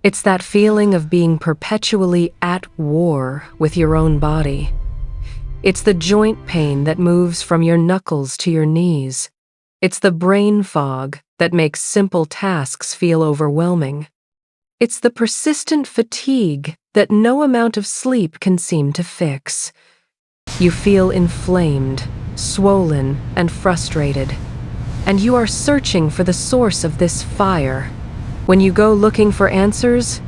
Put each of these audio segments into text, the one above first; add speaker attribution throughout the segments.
Speaker 1: It's that feeling of being perpetually at war with your own body. It's the joint pain that moves from your knuckles to your knees. It's the brain fog that makes simple tasks feel overwhelming. It's the persistent fatigue that no amount of sleep can seem to fix. You feel inflamed, swollen, and frustrated, and you are searching for the source of this fire. When you go looking for answers,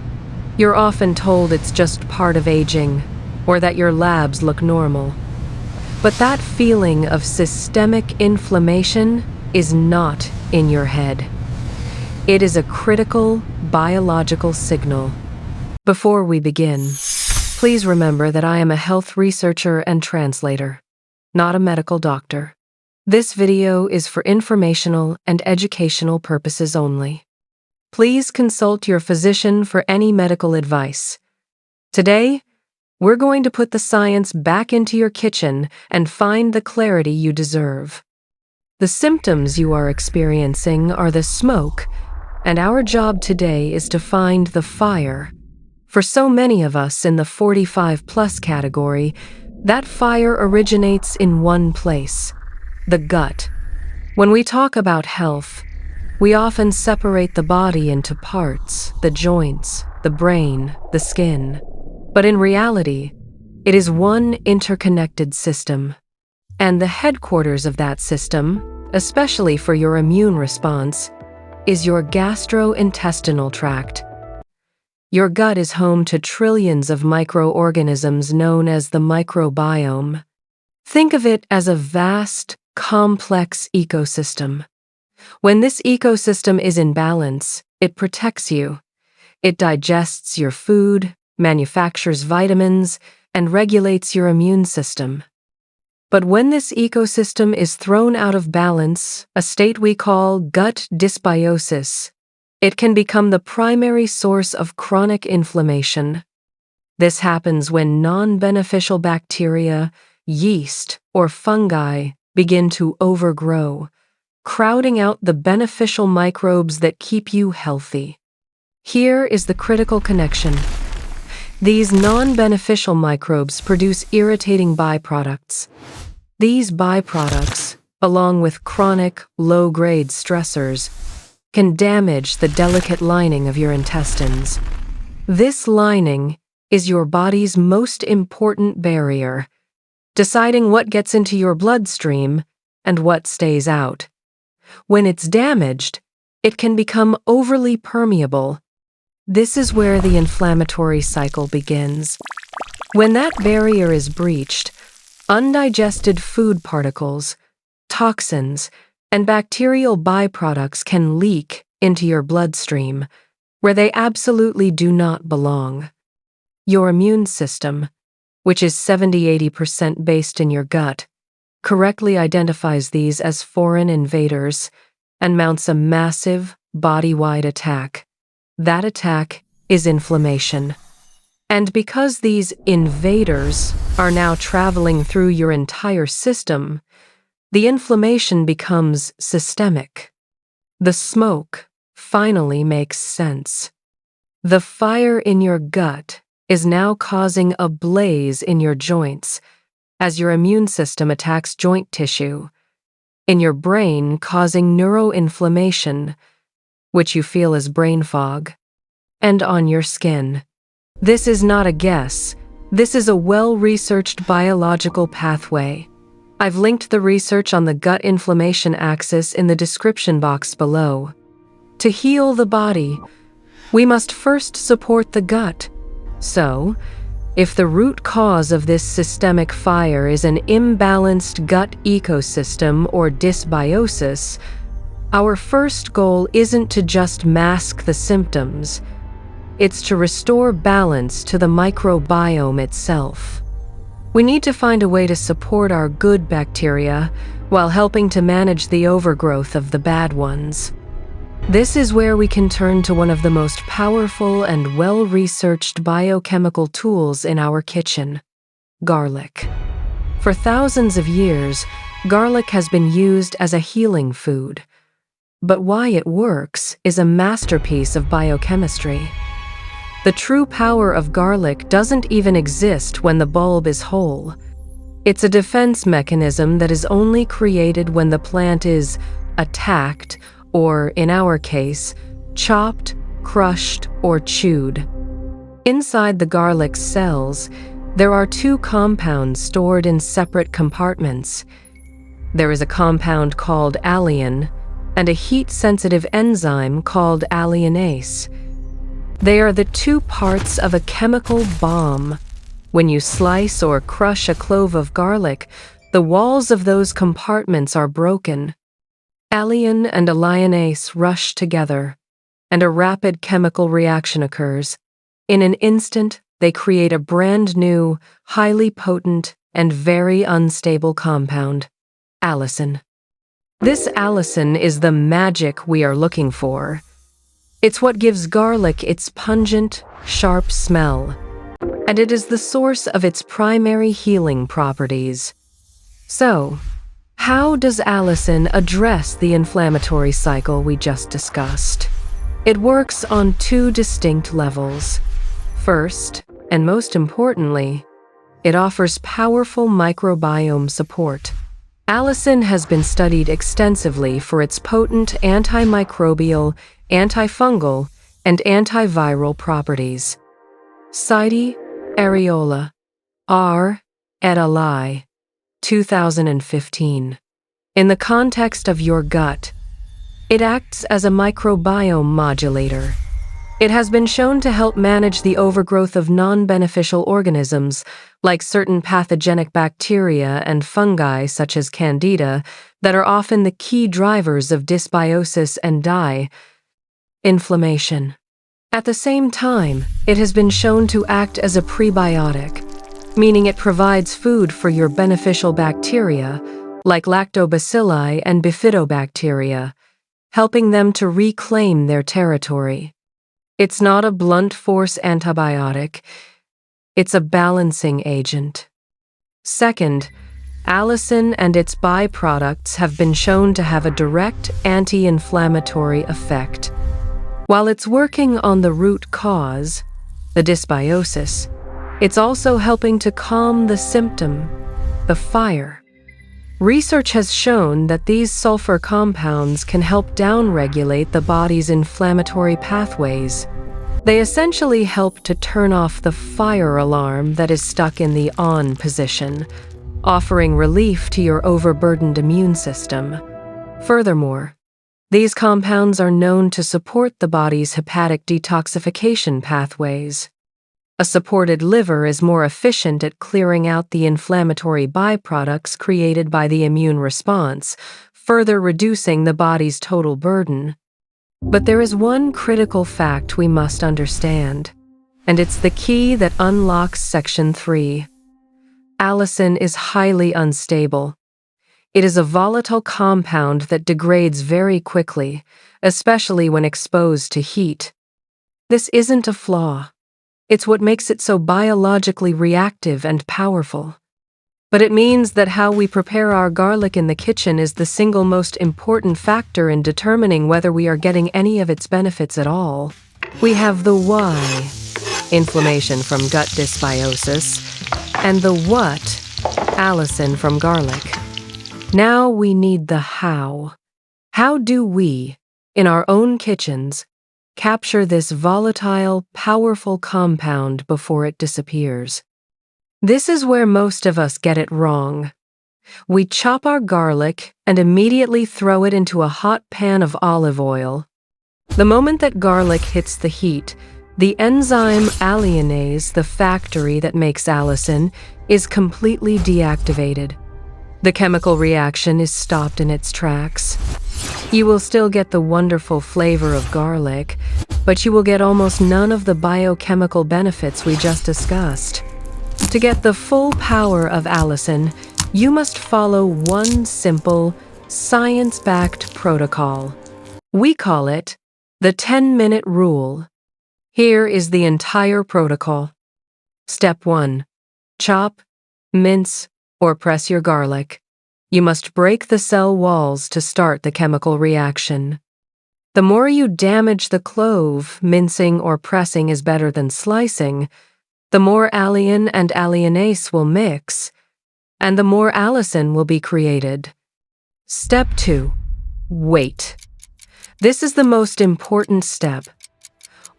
Speaker 1: you're often told it's just part of aging, or that your labs look normal. But that feeling of systemic inflammation is not in your head. It is a critical biological signal. Before we begin, please remember that I am a health researcher and translator, not a medical doctor. This video is for informational and educational purposes only. Please consult your physician for any medical advice. Today, we're going to put the science back into your kitchen and find the clarity you deserve. The symptoms you are experiencing are the smoke, and our job today is to find the fire. For so many of us in the 45+ category, that fire originates in one place, the gut. When we talk about health, we often separate the body into parts, the joints, the brain, the skin. But in reality, it is one interconnected system. And the headquarters of that system, especially for your immune response, is your gastrointestinal tract. Your gut is home to trillions of microorganisms known as the microbiome. Think of it as a vast, complex ecosystem. When this ecosystem is in balance, it protects you. It digests your food, manufactures vitamins, and regulates your immune system. But when this ecosystem is thrown out of balance, a state we call gut dysbiosis, it can become the primary source of chronic inflammation. This happens when non-beneficial bacteria, yeast, or fungi begin to overgrow, crowding out the beneficial microbes that keep you healthy. Here is the critical connection. These non-beneficial microbes produce irritating byproducts. These byproducts, along with chronic, low-grade stressors, can damage the delicate lining of your intestines. This lining is your body's most important barrier, deciding what gets into your bloodstream and what stays out. When it's damaged, it can become overly permeable. This is where the inflammatory cycle begins. When that barrier is breached, undigested food particles, toxins, and bacterial byproducts can leak into your bloodstream, where they absolutely do not belong. Your immune system, which is 70–80% based in your gut, correctly identifies these as foreign invaders and mounts a massive, body-wide attack. That attack is inflammation. And because these invaders are now traveling through your entire system, the inflammation becomes systemic. The smoke finally makes sense. The fire in your gut is now causing a blaze in your joints as your immune system attacks joint tissue, in your brain causing neuroinflammation, which you feel as brain fog, and on your skin. This is not a guess. This is a well-researched biological pathway. I've linked the research on the gut inflammation axis in the description box below. To heal the body, we must first support the gut. So, if the root cause of this systemic fire is an imbalanced gut ecosystem or dysbiosis, our first goal isn't to just mask the symptoms. It's to restore balance to the microbiome itself. We need to find a way to support our good bacteria while helping to manage the overgrowth of the bad ones. This is where we can turn to one of the most powerful and well-researched biochemical tools in our kitchen: garlic. For thousands of years, garlic has been used as a healing food. But why it works is a masterpiece of biochemistry. The true power of garlic doesn't even exist when the bulb is whole. It's a defense mechanism that is only created when the plant is attacked, or, in our case, chopped, crushed, or chewed. Inside the garlic's cells, there are two compounds stored in separate compartments. There is a compound called allicin and a heat-sensitive enzyme called alliinase. They are the two parts of a chemical bomb. When you slice or crush a clove of garlic, the walls of those compartments are broken. Allicin and alliinase rush together, and a rapid chemical reaction occurs. In an instant, they create a brand new, highly potent, and very unstable compound, allicin. This allicin is the magic we are looking for. It's what gives garlic its pungent, sharp smell, and it is the source of its primary healing properties. So, how does allicin address the inflammatory cycle we just discussed? It works on two distinct levels. First, and most importantly, it offers powerful microbiome support. Allicin has been studied extensively for its potent antimicrobial, antifungal, and antiviral properties. Cite Areola, R. et al. 2015. In the context of your gut, it acts as a microbiome modulator. It has been shown to help manage the overgrowth of non-beneficial organisms, like certain pathogenic bacteria and fungi such as Candida, that are often the key drivers of dysbiosis and inflammation. At the same time, it has been shown to act as a prebiotic, meaning it provides food for your beneficial bacteria, like lactobacilli and bifidobacteria, helping them to reclaim their territory. It's not a blunt force antibiotic, it's a balancing agent. Second, allicin and its byproducts have been shown to have a direct anti-inflammatory effect. While it's working on the root cause, the dysbiosis, it's also helping to calm the symptom, the fire. Research has shown that these sulfur compounds can help downregulate the body's inflammatory pathways. They essentially help to turn off the fire alarm that is stuck in the on position, offering relief to your overburdened immune system. Furthermore, these compounds are known to support the body's hepatic detoxification pathways. A supported liver is more efficient at clearing out the inflammatory byproducts created by the immune response, further reducing the body's total burden. But there is one critical fact we must understand, and it's the key that unlocks Section 3. Allicin is highly unstable. It is a volatile compound that degrades very quickly, especially when exposed to heat. This isn't a flaw. It's what makes it so biologically reactive and powerful. But it means that how we prepare our garlic in the kitchen is the single most important factor in determining whether we are getting any of its benefits at all. We have the why, inflammation from gut dysbiosis, and the what, allicin from garlic. Now we need the how. How do we, in our own kitchens, capture this volatile, powerful compound before it disappears? This is where most of us get it wrong. We chop our garlic and immediately throw it into a hot pan of olive oil. The moment that garlic hits the heat, the enzyme alliinase, the factory that makes allicin, is completely deactivated. The chemical reaction is stopped in its tracks. You will still get the wonderful flavor of garlic, but you will get almost none of the biochemical benefits we just discussed. To get the full power of allicin, you must follow one simple, science-backed protocol. We call it the 10-minute rule. Here is the entire protocol. Step 1. Chop, mince, or press your garlic. You must break the cell walls to start the chemical reaction. The more you damage the clove, mincing or pressing is better than slicing, the more allicin and alliinase will mix, and the more allicin will be created. Step 2. Wait. This is the most important step.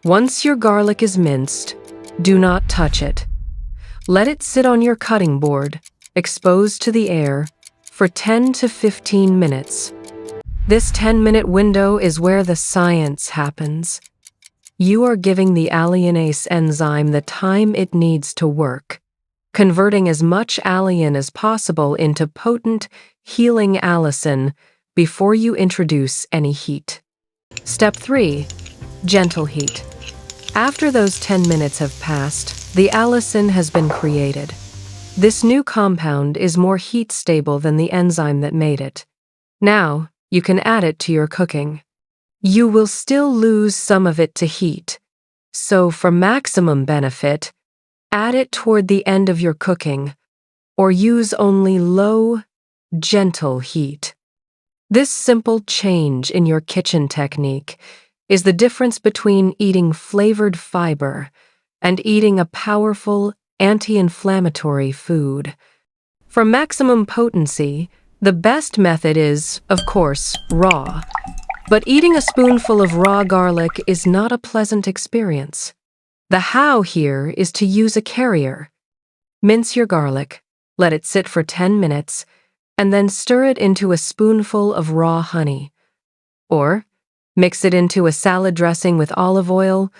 Speaker 1: Once your garlic is minced, do not touch it. Let it sit on your cutting board, exposed to the air, for 10 to 15 minutes. This 10-minute window is where the science happens. You are giving the alliinase enzyme the time it needs to work, converting as much allicin as possible into potent, healing allicin before you introduce any heat. Step 3. Gentle heat. After those 10 minutes have passed, the allicin has been created. This new compound is more heat-stable than the enzyme that made it. Now, you can add it to your cooking. You will still lose some of it to heat, so for maximum benefit, add it toward the end of your cooking, or use only low, gentle heat. This simple change in your kitchen technique is the difference between eating flavored fiber and eating a powerful, anti-inflammatory food. For maximum potency, the best method is, of course, raw. But eating a spoonful of raw garlic is not a pleasant experience. The how here is to use a carrier. Mince your garlic, let it sit for 10 minutes, and then stir it into a spoonful of raw honey. Or, mix it into a salad dressing with olive oil,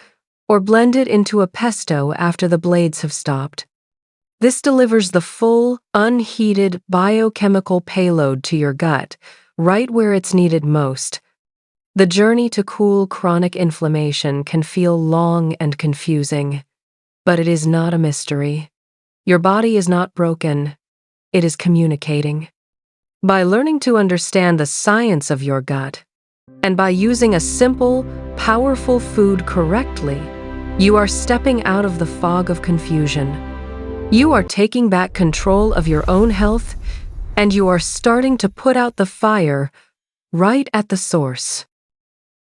Speaker 1: or blend it into a pesto after the blades have stopped. This delivers the full, unheated biochemical payload to your gut, right where it's needed most. The journey to cool chronic inflammation can feel long and confusing, but it is not a mystery. Your body is not broken, it is communicating. By learning to understand the science of your gut, and by using a simple, powerful food correctly, you are stepping out of the fog of confusion. You are taking back control of your own health, and you are starting to put out the fire right at the source.